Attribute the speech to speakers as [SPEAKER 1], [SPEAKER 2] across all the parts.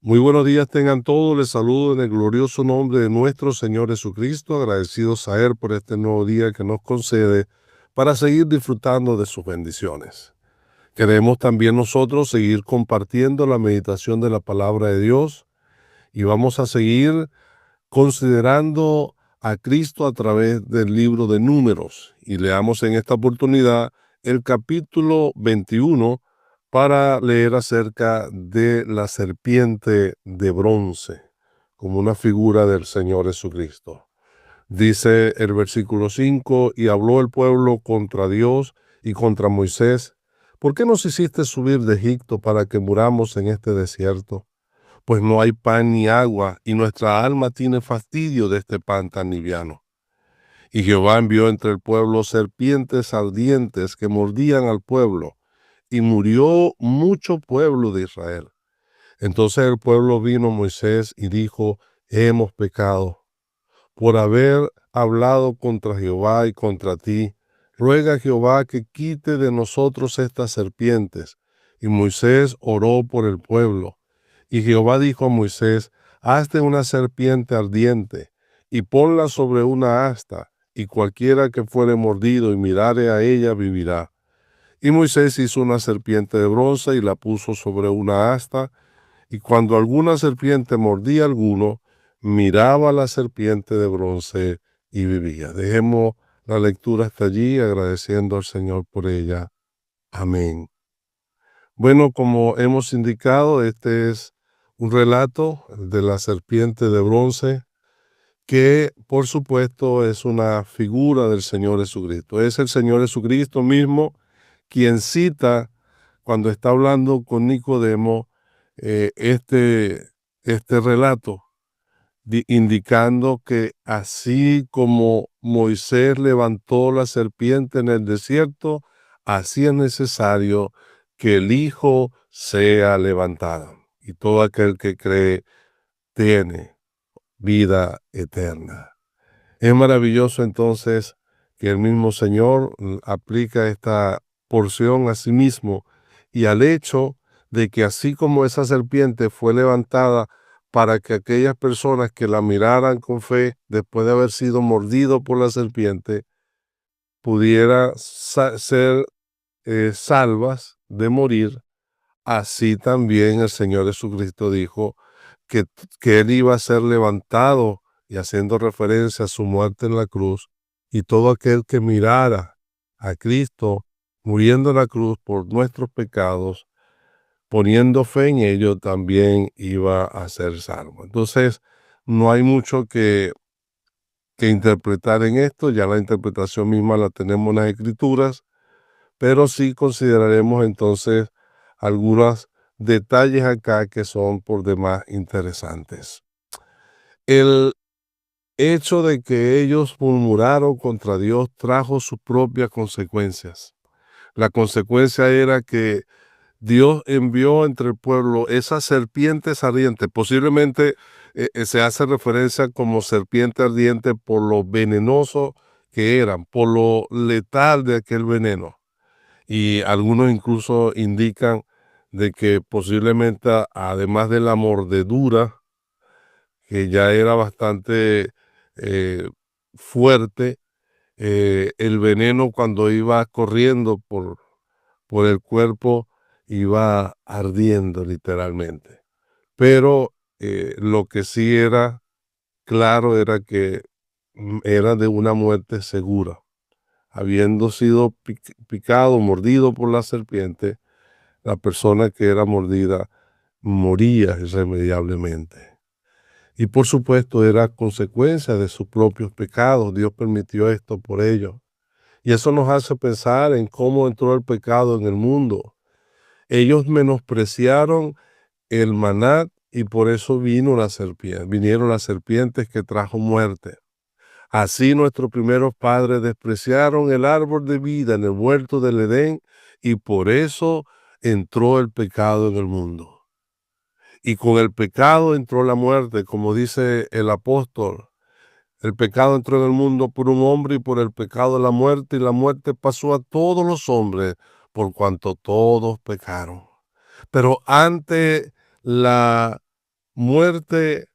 [SPEAKER 1] Muy buenos días tengan todos, les saludo en el glorioso nombre de nuestro Señor Jesucristo, agradecidos a Él por este nuevo día que nos concede para seguir disfrutando de sus bendiciones. Queremos también nosotros seguir compartiendo la meditación de la palabra de Dios y vamos a seguir considerando a Cristo a través del libro de Números. Y leamos en esta oportunidad el capítulo 21 para leer acerca de la serpiente de bronce, como una figura del Señor Jesucristo. Dice el versículo 5, y habló el pueblo contra Dios y contra Moisés: ¿por qué nos hiciste subir de Egipto para que muramos en este desierto? Pues no hay pan ni agua, y nuestra alma tiene fastidio de este pan tan liviano. Y Jehová envió entre el pueblo serpientes ardientes que mordían al pueblo, y murió mucho pueblo de Israel. Entonces el pueblo vino a Moisés y dijo: hemos pecado por haber hablado contra Jehová y contra ti. Ruega a Jehová que quite de nosotros estas serpientes. Y Moisés oró por el pueblo. Y Jehová dijo a Moisés: hazte una serpiente ardiente, y ponla sobre una asta, y cualquiera que fuere mordido y mirare a ella vivirá. Y Moisés hizo una serpiente de bronce y la puso sobre una asta, y cuando alguna serpiente mordía a alguno, miraba a la serpiente de bronce y vivía. Dejemos la lectura hasta allí, agradeciendo al Señor por ella. Amén. Bueno, como hemos indicado, este es un relato de la serpiente de bronce, que por supuesto es una figura del Señor Jesucristo. Es el Señor Jesucristo mismo quien cita, cuando está hablando con Nicodemo, este relato, indicando que así como Moisés levantó la serpiente en el desierto, así es necesario que el Hijo sea levantado. Y todo aquel que cree tiene vida eterna. Es maravilloso entonces que el mismo Señor aplica esta porción a sí mismo y al hecho de que así como esa serpiente fue levantada para que aquellas personas que la miraran con fe después de haber sido mordido por la serpiente pudiera ser salvas de morir, así también el Señor Jesucristo dijo que, que Él iba a ser levantado, y haciendo referencia a su muerte en la cruz, y todo aquel que mirara a Cristo muriendo en la cruz por nuestros pecados, poniendo fe en ello, también iba a ser salvo. Entonces, no hay mucho que interpretar en esto, ya la interpretación misma la tenemos en las Escrituras, pero sí consideraremos entonces algunos detalles acá que son por demás interesantes. El hecho de que ellos murmuraron contra Dios trajo sus propias consecuencias. La consecuencia era que Dios envió entre el pueblo esas serpientes ardientes. Posiblemente se hace referencia como serpiente ardiente por lo venenoso que eran, por lo letal de aquel veneno. Y algunos incluso indican de que posiblemente, además de la mordedura, que ya era bastante eh, fuerte, el veneno, cuando iba corriendo por el cuerpo, iba ardiendo literalmente. Pero lo que sí era claro era que era de una muerte segura. Habiendo sido picado, mordido por la serpiente, la persona que era mordida moría irremediablemente. Y por supuesto era consecuencia de sus propios pecados. Dios permitió esto por ellos. Y eso nos hace pensar en cómo entró el pecado en el mundo. Ellos menospreciaron el maná, y por eso vinieron las serpientes que trajo muerte. Así nuestros primeros padres despreciaron el árbol de vida en el huerto del Edén, y por eso entró el pecado en el mundo. Y con el pecado entró la muerte, como dice el apóstol. El pecado entró en el mundo por un hombre, y por el pecado la muerte, y la muerte pasó a todos los hombres, por cuanto todos pecaron. Pero ante la muerte,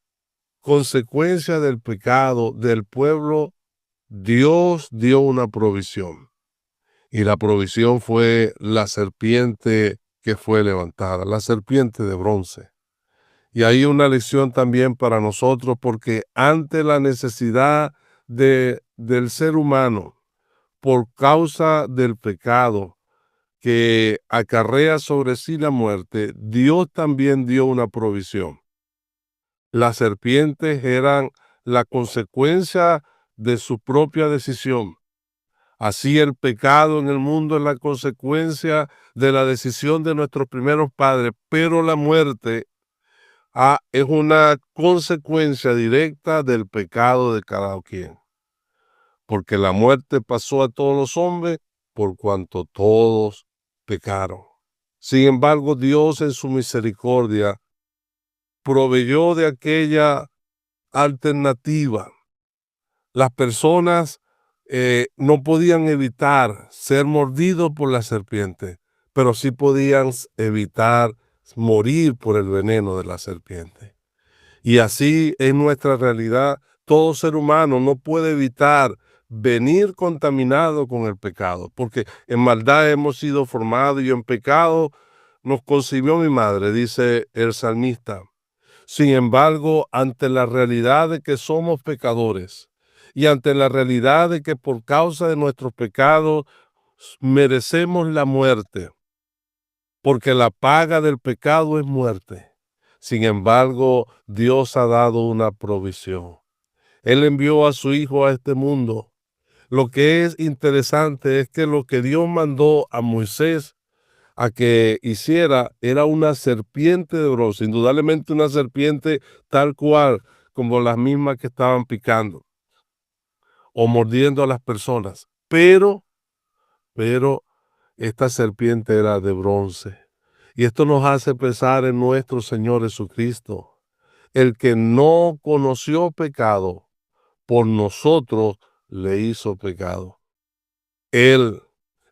[SPEAKER 1] consecuencia del pecado del pueblo, Dios dio una provisión. Y la provisión fue la serpiente que fue levantada, la serpiente de bronce. Y hay una lección también para nosotros, porque ante la necesidad del ser humano, por causa del pecado que acarrea sobre sí la muerte, Dios también dio una provisión. Las serpientes eran la consecuencia de su propia decisión. Así el pecado en el mundo es la consecuencia de la decisión de nuestros primeros padres, pero la muerte es una consecuencia directa del pecado de cada quien. Porque la muerte pasó a todos los hombres por cuanto todos pecaron. Sin embargo, Dios en su misericordia proveyó de aquella alternativa. Las personas no podían evitar ser mordidos por la serpiente, pero sí podían evitar morir por el veneno de la serpiente. Y así es nuestra realidad. Todo ser humano no puede evitar venir contaminado con el pecado, porque en maldad hemos sido formados y en pecado nos concibió mi madre, dice el salmista. Sin embargo, ante la realidad de que somos pecadores y ante la realidad de que por causa de nuestros pecados merecemos la muerte, porque la paga del pecado es muerte. Sin embargo, Dios ha dado una provisión. Él envió a su Hijo a este mundo. Lo que es interesante es que lo que Dios mandó a Moisés a que hiciera era una serpiente de bronce, indudablemente una serpiente tal cual como las mismas que estaban picando o mordiendo a las personas. Pero esta serpiente era de bronce. Y esto nos hace pensar en nuestro Señor Jesucristo, el que no conoció pecado, por nosotros le hizo pecado. Él,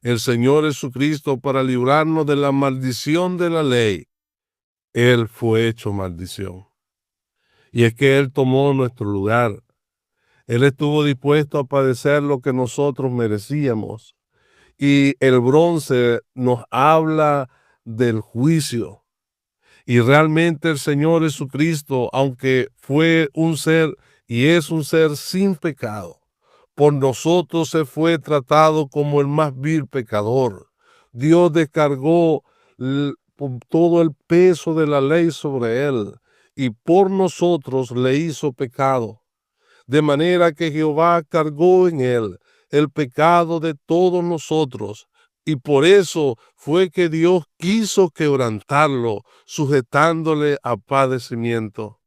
[SPEAKER 1] el Señor Jesucristo, para librarnos de la maldición de la ley, Él fue hecho maldición. Y es que Él tomó nuestro lugar. Él estuvo dispuesto a padecer lo que nosotros merecíamos. Y el bronce nos habla del juicio. Y realmente el Señor Jesucristo, aunque fue un ser y es un ser sin pecado, por nosotros se fue tratado como el más vil pecador. Dios descargó todo el peso de la ley sobre él y por nosotros le hizo pecado. De manera que Jehová cargó en él el pecado de todos nosotros. Y por eso fue que Dios quiso quebrantarlo, sujetándole a padecimiento.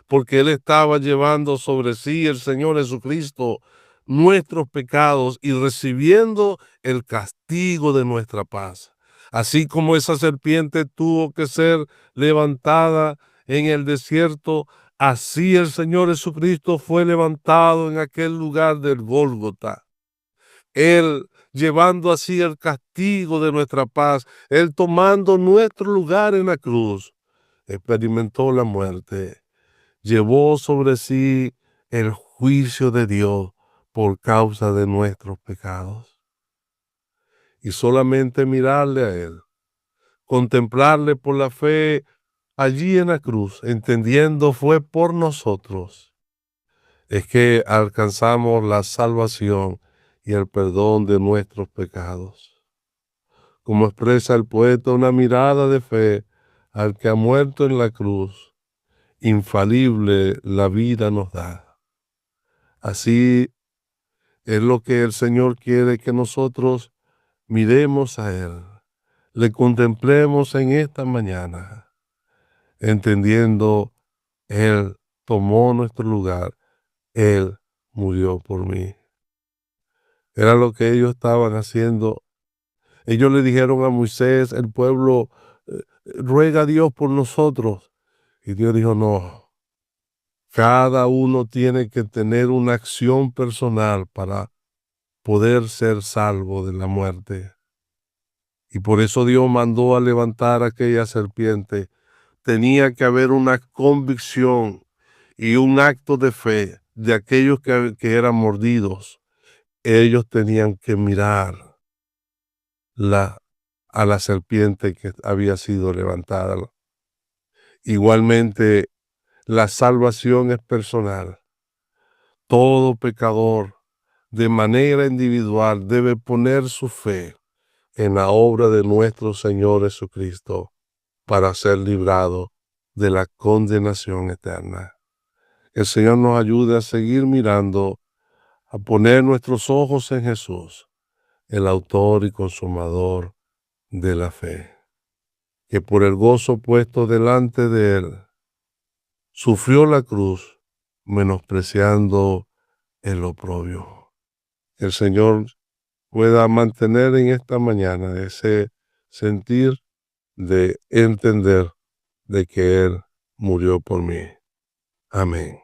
[SPEAKER 1] Porque Él estaba llevando sobre sí, el Señor Jesucristo, nuestros pecados y recibiendo el castigo de nuestra paz. Así como esa serpiente tuvo que ser levantada en el desierto, así el Señor Jesucristo fue levantado en aquel lugar del Gólgota. Él llevando así el castigo de nuestra paz, Él tomando nuestro lugar en la cruz, experimentó la muerte, llevó sobre sí el juicio de Dios por causa de nuestros pecados. Y solamente mirarle a Él, contemplarle por la fe allí en la cruz, entendiendo fue por nosotros, es que alcanzamos la salvación y el perdón de nuestros pecados. Como expresa el poeta, una mirada de fe al que ha muerto en la cruz, infalible la vida nos da. Así es lo que el Señor quiere que nosotros miremos a Él, le contemplemos en esta mañana, entendiendo, Él tomó nuestro lugar, Él murió por mí. Era lo que ellos estaban haciendo. Ellos le dijeron a Moisés, el pueblo, ruega a Dios por nosotros. Y Dios dijo, no, cada uno tiene que tener una acción personal para poder ser salvo de la muerte. Y por eso Dios mandó a levantar aquella serpiente, tenía que haber una convicción y un acto de fe de aquellos que eran mordidos. Ellos tenían que mirar a la serpiente que había sido levantada. Igualmente, la salvación es personal. Todo pecador, de manera individual, debe poner su fe en la obra de nuestro Señor Jesucristo para ser librado de la condenación eterna. El Señor nos ayude a seguir mirando, a poner nuestros ojos en Jesús, el autor y consumador de la fe, que por el gozo puesto delante de él, sufrió la cruz, menospreciando el oprobio. El Señor pueda mantener en esta mañana ese sentir de entender de que Él murió por mí. Amén.